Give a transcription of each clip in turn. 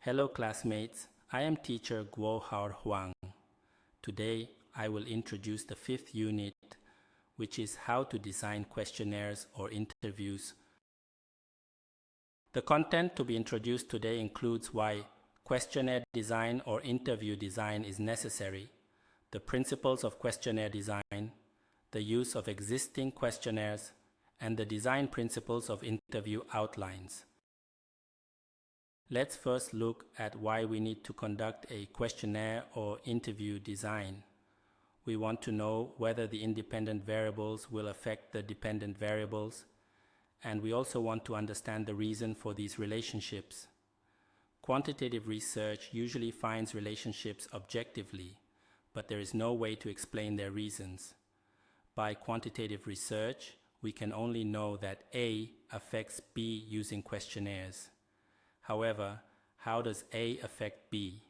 Hello classmates, I am teacher Guo Hao Huang. Today I will introduce the fifth unit, which is how to design questionnaires or interviews. The content to be introduced today includes why questionnaire design or interview design is necessary, the principles of questionnaire design, the use of existing questionnaires, and the design principles of interview outlines. Let's first look at why we need to conduct a questionnaire or interview design. We want to know whether the independent variables will affect the dependent variables, and we also want to understand the reason for these relationships. Quantitative research usually finds relationships objectively, but there is no way to explain their reasons. By quantitative research, we can only know that A affects B using questionnaires. However, how does A affect B?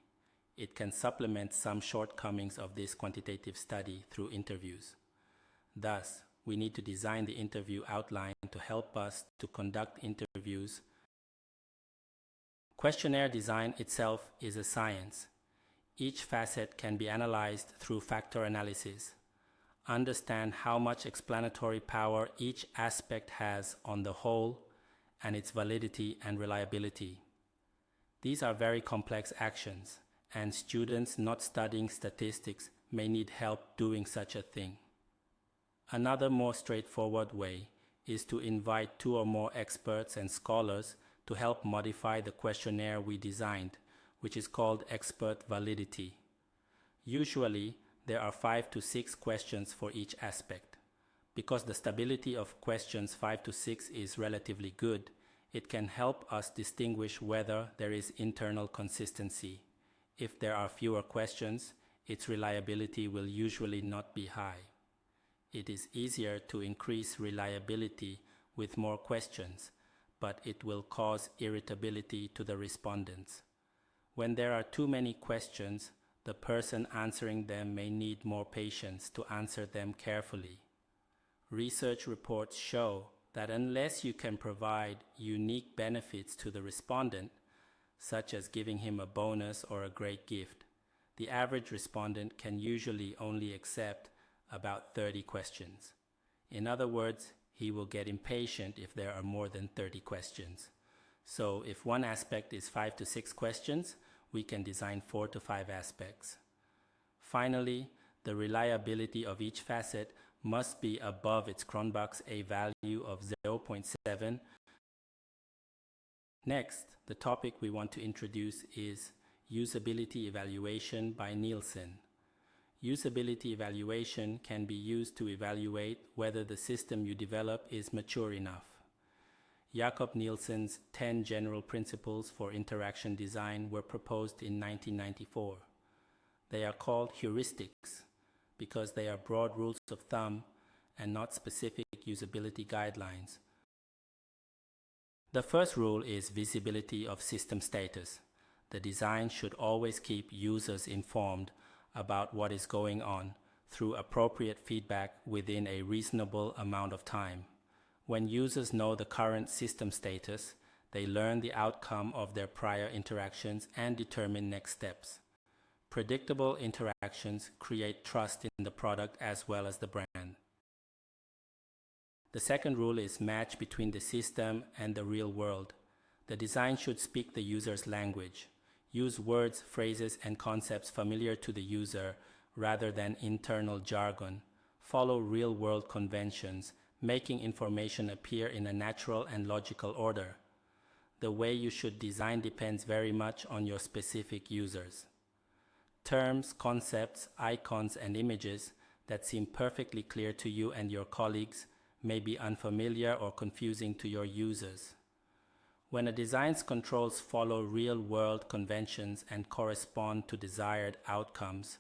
It can supplement some shortcomings of this quantitative study through interviews. Thus, we need to design the interview outline to help us to conduct interviews. Questionnaire design itself is a science. Each facet can be analyzed through factor analysis. Understand how much explanatory power each aspect has on the whole, and its validity and reliability. These are very complex actions, and students not studying statistics may need help doing such a thing. Another more straightforward way is to invite 2 or more experts and scholars to help modify the questionnaire we designed, which is called expert validity. Usually, there are 5 to 6 questions for each aspect. Because the stability of questions 5 to 6 is relatively good, it can help us distinguish whether there is internal consistency. If there are fewer questions, its reliability will usually not be high. It is easier to increase reliability with more questions, but it will cause irritability to the respondents. When there are too many questions, the person answering them may need more patience to answer them carefully. Research reports show that unless you can provide unique benefits to the respondent, such as giving him a bonus or a great gift, the average respondent can usually only accept about 30 questions. In other words, he will get impatient if there are more than 30 questions. So if one aspect is 5 to 6 questions, we can design 4 to 5 aspects. Finally, the reliability of each facet must be above its Cronbach's A value of 0.7. Next, the topic we want to introduce is usability evaluation by Nielsen. Usability evaluation can be used to evaluate whether the system you develop is mature enough. Jakob Nielsen's 10 general principles for interaction design were proposed in 1994. They are called heuristics because they are broad rules of thumb and not specific usability guidelines. The first rule is visibility of system status. The design should always keep users informed about what is going on through appropriate feedback within a reasonable amount of time. When users know the current system status, they learn the outcome of their prior interactions and determine next steps. Predictable interactions create trust in the product as well as the brand. The second rule is match between the system and the real world. The design should speak the user's language. Use words, phrases, and concepts familiar to the user rather than internal jargon. Follow real-world conventions, making information appear in a natural and logical order. The way you should design depends very much on your specific users. Terms, concepts, icons, and images that seem perfectly clear to you and your colleagues may be unfamiliar or confusing to your users. When a design's controls follow real-world conventions and correspond to desired outcomes,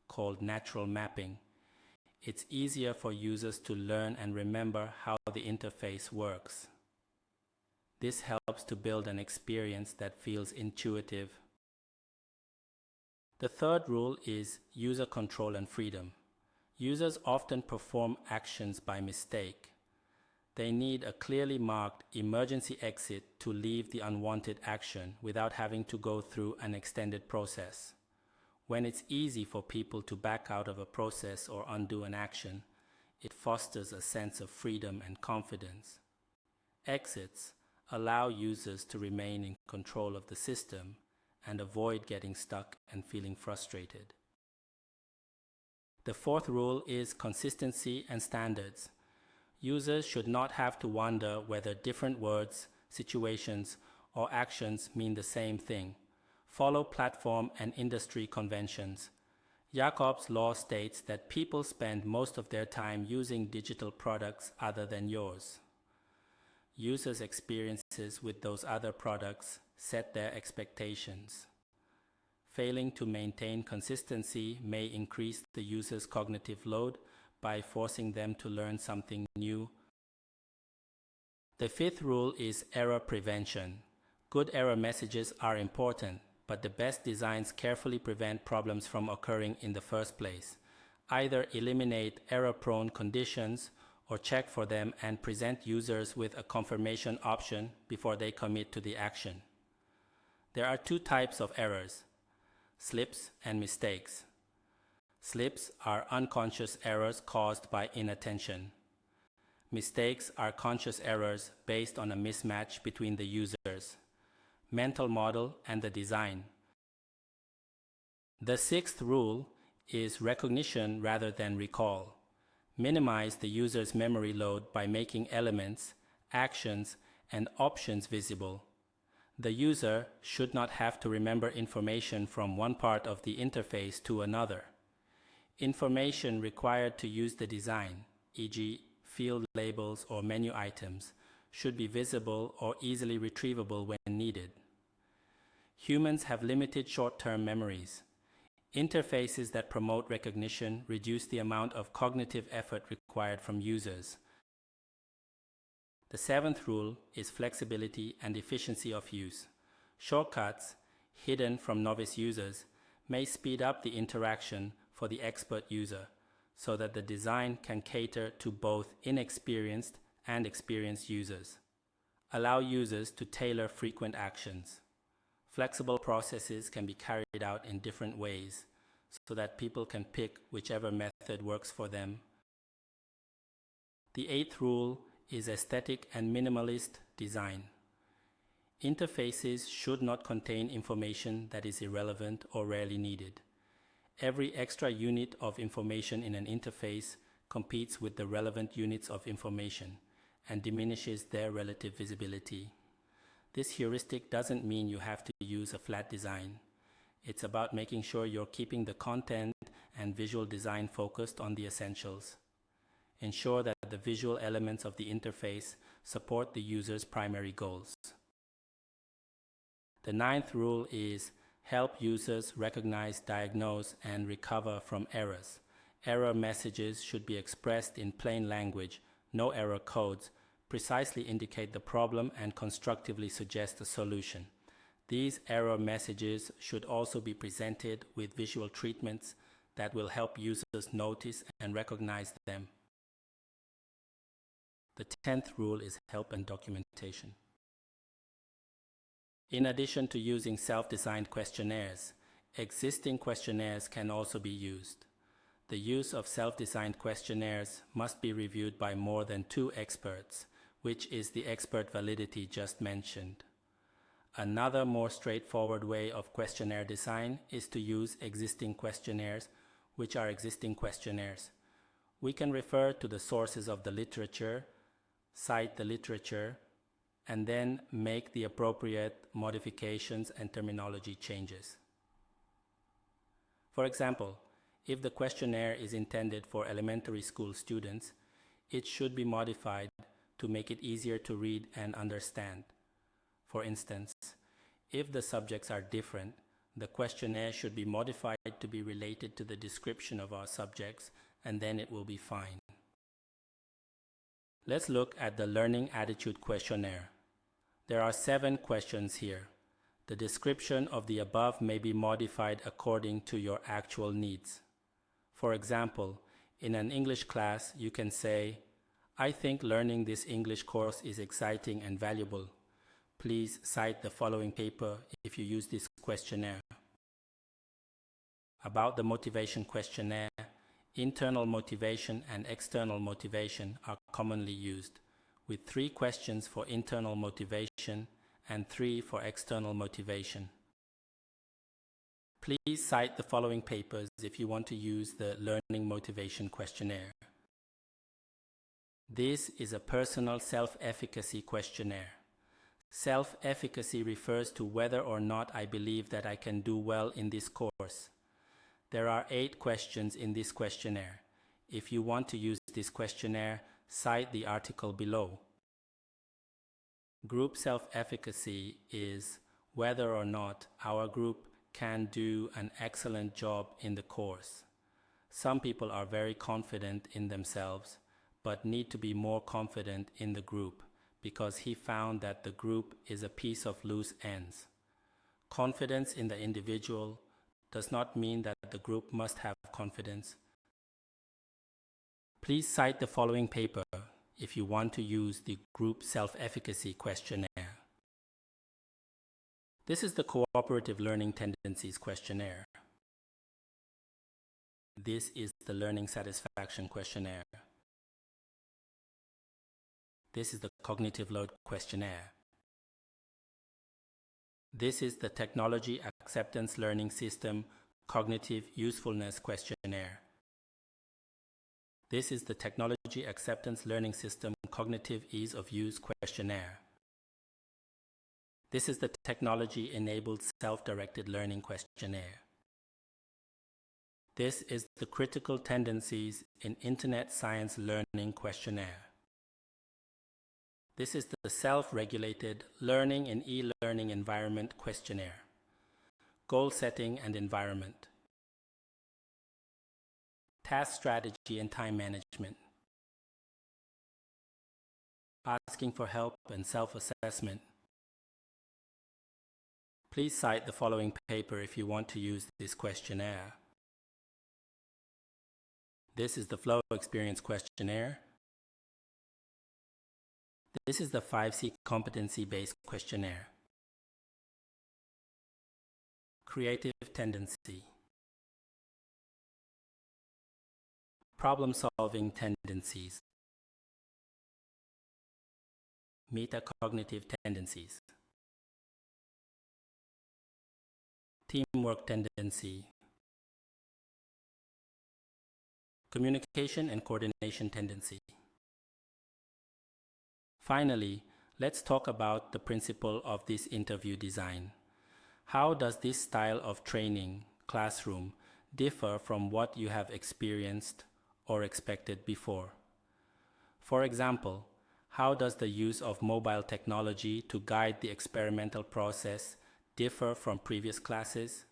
called natural mapping, it's easier for users to learn and remember how the interface works. This helps to build an experience that feels intuitive. The third rule is user control and freedom. Users often perform actions by mistake. They need a clearly marked emergency exit to leave the unwanted action without having to go through an extended process. When it's easy for people to back out of a process or undo an action, it fosters a sense of freedom and confidence. Exits allow users to remain in control of the system and avoid getting stuck and feeling frustrated. The fourth rule is consistency and standards. Users should not have to wonder whether different words, situations, or actions mean the same thing. Follow platform and industry conventions. Jacob's law states that people spend most of their time using digital products other than yours. Users' experiences with those other products set their expectations. Failing to maintain consistency may increase the user's cognitive load by forcing them to learn something new. The fifth rule is error prevention. Good error messages are important, but the best designs carefully prevent problems from occurring in the first place. Either eliminate error-prone conditions or check for them and present users with a confirmation option before they commit to the action. There are two types of errors: slips and mistakes. Slips are unconscious errors caused by inattention. Mistakes are conscious errors based on a mismatch between the user's mental model and the design. The sixth rule is recognition rather than recall. Minimize the user's memory load by making elements, actions, and options visible. The user should not have to remember information from one part of the interface to another. Information required to use the design, e.g., field labels or menu items, should be visible or easily retrievable when needed. Humans have limited short-term memories. Interfaces that promote recognition reduce the amount of cognitive effort required from users. The seventh rule is flexibility and efficiency of use. Shortcuts, hidden from novice users, may speed up the interaction for the expert user, so that the design can cater to both inexperienced and experienced users. Allow users to tailor frequent actions. Flexible processes can be carried out in different ways, so that people can pick whichever method works for them. The eighth rule is aesthetic and minimalist design. Interfaces should not contain information that is irrelevant or rarely needed. Every extra unit of information in an interface competes with the relevant units of information and diminishes their relative visibility. This heuristic doesn't mean you have to use a flat design. It's about making sure you're keeping the content and visual design focused on the essentials. Ensure that the visual elements of the interface support the user's primary goals. The ninth rule is help users recognize, diagnose, and recover from errors. Error messages should be expressed in plain language, no error codes, precisely indicate the problem and constructively suggest a solution. These error messages should also be presented with visual treatments that will help users notice and recognize them. The 10th rule is help and documentation. In addition to using self-designed questionnaires, existing questionnaires can also be used. The use of self-designed questionnaires must be reviewed by more than 2 experts, which is the expert validity just mentioned. Another more straightforward way of questionnaire design is to use existing questionnaires, which are existing questionnaires. We can refer to the sources of the literature, cite the literature, and then make the appropriate modifications and terminology changes. For example, if the questionnaire is intended for elementary school students, it should be modified to make it easier to read and understand. For instance, if the subjects are different, the questionnaire should be modified to be related to the description of our subjects, and then it will be fine. Let's look at the Learning Attitude Questionnaire. There are 7 questions here. The description of the above may be modified according to your actual needs. For example, in an English class, you can say, I think learning this English course is exciting and valuable. Please cite the following paper if you use this questionnaire. About the motivation questionnaire, internal motivation and external motivation are commonly used, with 3 questions for internal motivation and 3 for external motivation. Please cite the following papers if you want to use the Learning Motivation Questionnaire. This is a personal self-efficacy questionnaire. Self-efficacy refers to whether or not I believe that I can do well in this course. There are 8 questions in this questionnaire. If you want to use this questionnaire, cite the article below. Group self-efficacy is whether or not our group can do an excellent job in the course. Some people are very confident in themselves, but need to be more confident in the group because he found that the group is a piece of loose ends. Confidence in the individual does not mean that the group must have confidence. Please cite the following paper if you want to use the group self-efficacy questionnaire. This is the Cooperative Learning Tendencies questionnaire. This is the Learning Satisfaction questionnaire. This is the Cognitive Load questionnaire. This is the Technology Acceptance Learning System Cognitive Usefulness questionnaire. This is the Technology Acceptance Learning System Cognitive Ease of Use questionnaire. This is the Technology-Enabled Self-Directed Learning questionnaire. This is the Critical Tendencies in Internet Science Learning questionnaire. This is the Self-Regulated Learning in E-Learning Environment questionnaire. Goal Setting and Environment. Task Strategy and Time Management. Asking for help and self-assessment. Please cite the following paper if you want to use this questionnaire. This is the Flow Experience questionnaire. This is the 5C competency-based questionnaire. Creative tendency. Problem-solving tendencies. Metacognitive tendencies. Teamwork tendency. Communication and coordination tendency. Finally, let's talk about the principle of this interview design. How does this style of training, classroom, differ from what you have experienced or expected before? For example, how does the use of mobile technology to guide the experimental process differ from previous classes?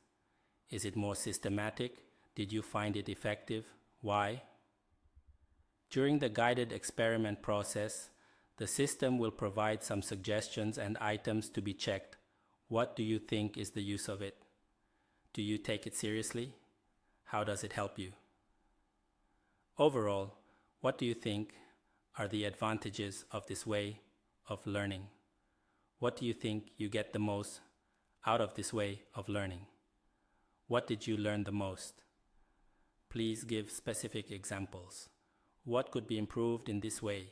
Is it more systematic? Did you find it effective? Why? During the guided experiment process, the system will provide some suggestions and items to be checked. What do you think is the use of it? Do you take it seriously? How does it help you? Overall, what do you think are the advantages of this way of learning? What do you think you get the most out of this way of learning? What did you learn the most? Please give specific examples. What could be improved in this way,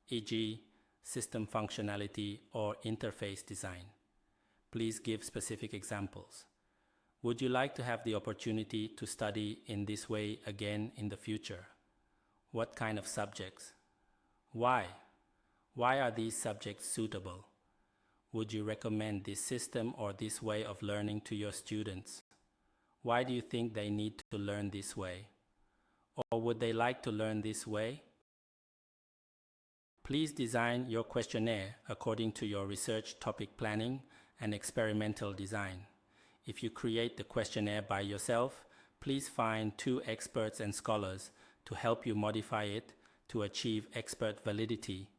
e.g., system functionality or interface design? Please give specific examples. Would you like to have the opportunity to study in this way again in the future? What kind of subjects? Why? Why are these subjects suitable? Would you recommend this system or this way of learning to your students? Why do you think they need to learn this way? Or would they like to learn this way? Please design your questionnaire according to your research topic planning and experimental design. If you create the questionnaire by yourself, please find 2 experts and scholars to help you modify it to achieve expert validity,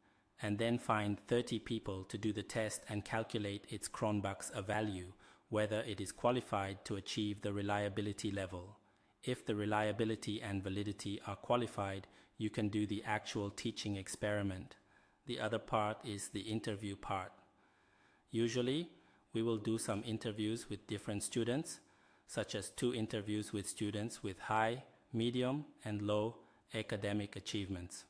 and then find 30 people to do the test and calculate its Cronbach's value, whether it is qualified to achieve the reliability level. If the reliability and validity are qualified, you can do the actual teaching experiment. The other part is the interview part. Usually, we will do some interviews with different students, such as 2 interviews with students with high, medium, and low academic achievements.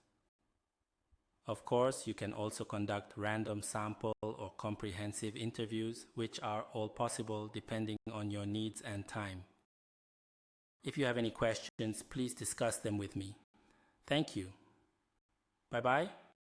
Of course, you can also conduct random sample or comprehensive interviews, which are all possible depending on your needs and time. If you have any questions, please discuss them with me. Thank you. Bye-bye.